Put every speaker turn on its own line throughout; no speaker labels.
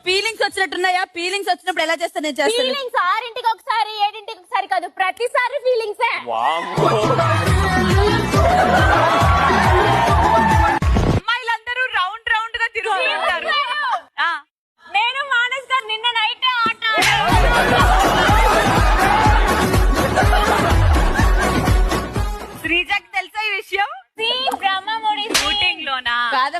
Feelings వచ్చినట్టున్నాయా? Feelings వచ్చినప్పుడు ఎలా చేస్తా నేను చేస్తాను.
ఫీలింగ్స్ 6ంటికి ఒకసారి 7ంటికి ఒకసారి కాదు, ప్రతిసారి ఫీలింగ్సే.
అమ్మాయిలందరూ రౌండ్ రౌండ్ గా తిరుగుతూ ఉంటారు.
నేను మానస్ గారు నిన్న నైట్ ఆట
శ్రీజకి తెలుసా ఈ విషయం?
బ్రహ్మముడి
షూటింగ్ లోనా? కాదు,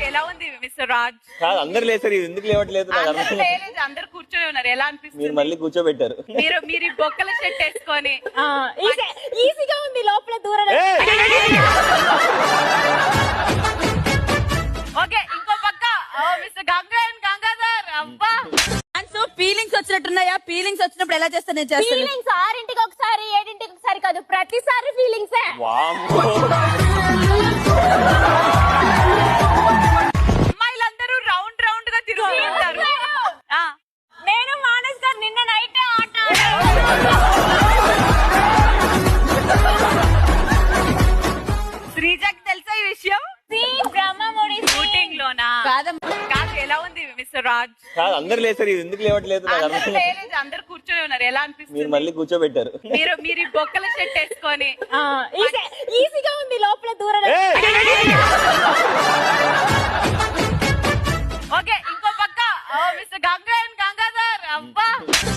ఎలా ఉంది మిస్టర్ రాజ్?
కాదు, అందరు లేసారు, ఇది ఎందుకు లేవట్లేదు నాకు అర్థం
అందరూ
కాదు.
లేలేదు, అందరూ కూర్చొని ఉన్నారు. ఎలా అనిపిస్తుంది?
మీరు మళ్ళీ కూర్చోబెట్టారు.
మీరు ఈ బొక్కల షర్ట్ వేసుకొని
ఈజీగా ఉంది లోపల దూరం.
ఓకే, ఇంకో పక్క మిస్టర్ గంగాధర్. అబ్బా, ఫీలింగ్స్ వచ్చినట్టున్నాయా? ఫీలింగ్స్ వచ్చినప్పుడు ఎలా చేస్తా నేను చేస్తాను.
ఫీలింగ్స్ 6ంటికి ఒకసారి 7ంటికి ఒకసారి కాదు, ప్రతిసారి ఫీలింగ్సే.
అమ్మాయిలందరూ రౌండ్ రౌండ్ గా తిరుగుతూ ఉంటారు.
నేను మానస్ గారు నిన్న నైట్ ఆట
శ్రీజకి తెలుసా ఈ విషయం?
బ్రహ్మముడి
షూటింగ్ లోనా? కాదు, ఎలా ఉంది మిస్టర్ రాజ్?
కాదు, అందరు లేసారు, ఇది ఎందుకు లేవట్లేదు నాకు అర్థం
అందరూ
కాదు.
లేలేదు, అందరూ కూర్చొని ఉన్నారు. ఎలా అనిపిస్తుంది?
మీరు మళ్ళీ కూర్చోబెట్టారు.
మీరు ఈ బొక్కల షర్ట్ వేసుకొని
ఈజీగా ఉంది లోపల